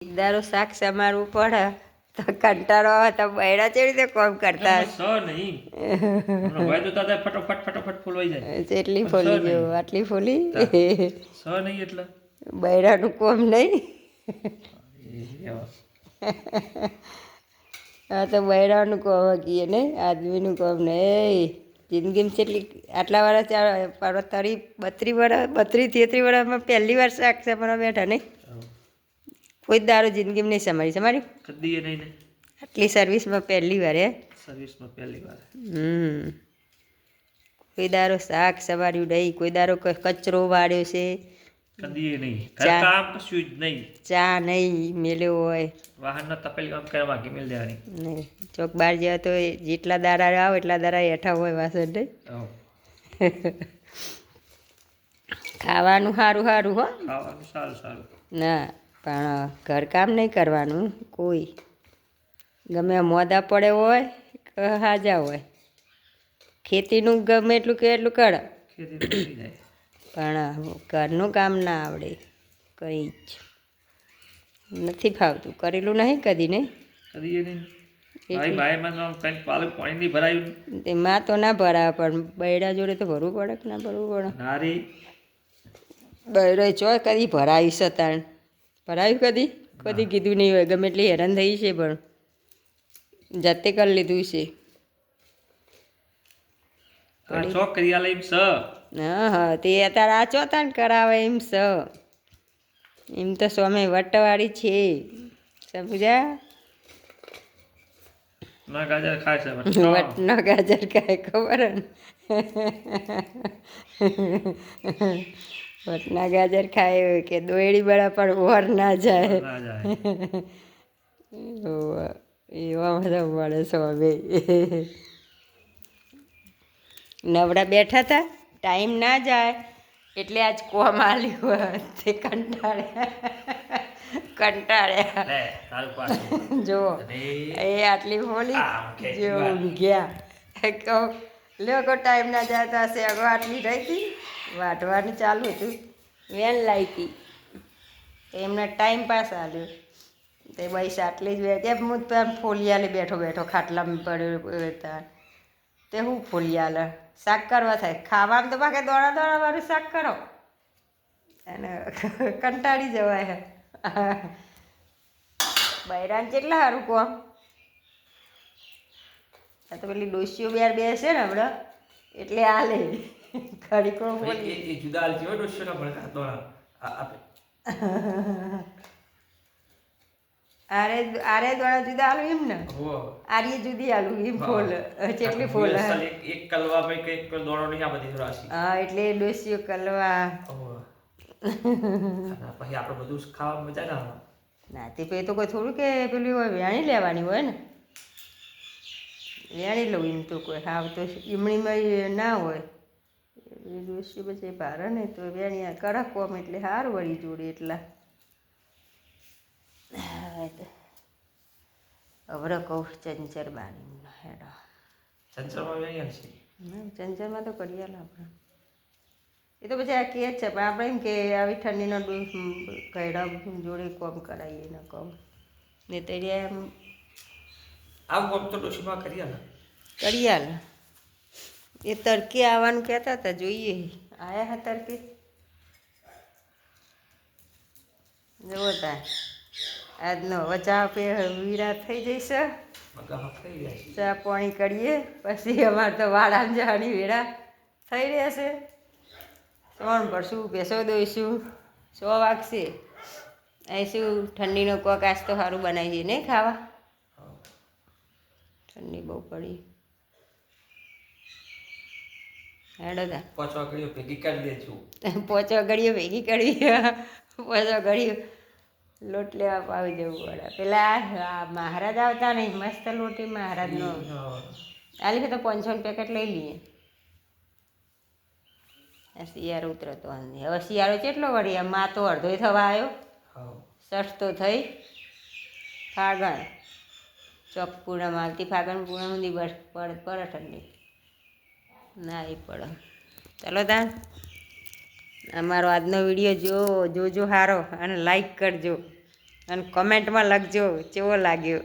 દારૂ શાક સમારવું પડે તો કંટાળો આવે તો બૈરા કેવી રીતે કોમ કરતા ફટાફટ ફટાફટ ફૂલવાઈ જાય જેટલી ફોલી જેવું આટલી ફોલી નહીં એટલે બૈરાનું કોમ નહીં હા તો બૈરાનું કોમ કીએ નહીં આદમીનું કોમ નહીં જિંદગીમાં કેટલી આટલા વર્ષ 32 વર્ષમાં પહેલી વાર શાક સમારવા બેઠા નહીં કોઈ દારૂ જિંદગીમાં નહીં સમારી સમારી કદી એ નહીં ને આટલી સર્વિસમાં પહેલી વાર સર્વિસમાં પહેલી વાર કોઈ દારો શાક સવાર્યું નહીં કોઈ દારો કચરો વાળ્યો છે કદી એ નહીં કામ કશું જ નહીં ચા નહીં મેલ્યો હોય વાહનનો તપેલી કામ કરવા માગી મેલ દેવાની નહીં ચોક બહાર જાય તો જેટલા દારા આવે એટલા દારા હેઠા હોય વાસણ નહીં ખાવાનું સારું સારું હો ખાવાનું સારું સારું ના પણ ઘરકામ નહીં કરવાનું કોઈ ગમે મોદા પડે હોય કે હાજા હોય ખેતીનું ગમે એટલું કે એટલું કર પણ ઘરનું કામ ના આવડે કંઈ જ નથી ફાવતું કરેલું નહીં કદી નહીં કદી એ નહીં પાણી નહીં ભરાયું તેમાં તો ના ભરાવે પણ બૈડા જોડે તો ભરવું પડે કે ના ભરવું પડે નારી બૈડો ચો કદી ભરાયું છે તાણ ભરાયું કદી કીધું નહીં હોય ગમે એટલી હેરાન થઈ છે પણ જાતે કરી લીધું છે ચોક કરી આલે એમ સ હા તે અત્યારે આ ચોતાન કરાવે એમ સ એમ તો સ્વામી વટવાળી છે સમજ્યા ના ગાજર ખાય છે વટનો ગાજર ખાય ખબર ને વટના ગાજર ખાય કે દોયડી બળા પણ ઓર ના જાય એવા બધા મળે સ્વામી નવડા બેઠા હતા ટાઈમ ના જાય એટલે આજ કોમ આલ્યું તે કંટાળ્યા જો એ આટલી ફોલી જો ઊંઘ્યા લ્યો કો ટાઈમ ના જાય તો હશે અગો આટલી રહી હતી વાટવાનું ચાલુ હતું વેન લાવી હતી તો એમને ટાઈમ પાસ આલ્યો તે બસ આટલી જ કે હું ફોલિયાલે બેઠો બેઠો ખાટલામાં પડ્યો તે હું ફોલિયાલે શાક કરવા થાય ખાવામાં તો બાકી દોડા વાળું શાક કરો અને કંટાળી જવાય બૈરાન કેટલા સારું કોમ આ તો પેલી ડોસીઓ બેસે ને હમણાં એટલે હાલે ખડી કોમ જુદા ડોસીઓ આરે દ્વારા જુદા આલું એમ ને આરી જુદી આલું એમ ફોલ કેટલી ફોલ એક કલવા ભાઈ કઈ દોડો નહીં આ બધી રાશિ હા એટલે ડોસીઓ કલવા પછી આપણે બધું ખાવા મજા ના આવે ના તે પછી તો કોઈ થોડું કે પેલું હોય વેણી લેવાની હોય ને વેણી લઉં એમ તો કોઈ હાવ તો ઈમણીમાં ના હોય એ ડોસી પછી ભારે ને તો વેણી કડક કોમ એટલે સારું વળી જોડે એટલા અવરો કહું ચંચર બાની હેડો ચંચરમાં તો કરીએ આપણે એ તો પછી આ કે જ છે પણ આપણે એમ કે આવી ઠંડીનો કયડા જોડે કોમ કરાવીએ ને કોમ ને તો એમ આવું કોમ તો ડોશીમાં કરીએ એ તડકે આવવાનું કહેતા હતા જોઈએ આયા હા તડકે જુઓ તા આજનો વચા વીરા થઈ જઈશે ચા પાણી કરીએ પછી અમારે તો વાળામાં જવાની વેળા થઈ રહેશે સોણ ભરશું ભેંસો દોઈશું 100 વાગશે અહીં શું ઠંડીનો કોક આજ તો સારું બનાવી દઈએ નહીં ખાવા ઠંડી બહુ પડી હેડો તા 5 ઘડીઓ ભેગી કરી દેજો 5 ઘડીઓ ભેગી કરવી 5 ઘડીઓ લોટ લેવા પાવી જવું પડે પેલા મહારાજ આવતા નહીં મસ્ત લોટી મહારાજનો આલી તો 500 પેકેટ લઈ લઈએ શિયાળો ઉતરતો નહીં હવે શિયાળો કેટલો વળી આમાં તો અડધો થવા આવ્યો સસ્તો થઈ ફાગણ ચોક પૂનમ આવતી ફાગણ પૂનમ સુધી બસ પડે ઠંડી ના એ પડે ચાલો તા અમારો આજનો વિડીયો જોજો સારો અને લાઈક કરજો અને કમેન્ટમાં લખજો કેવો લાગ્યો.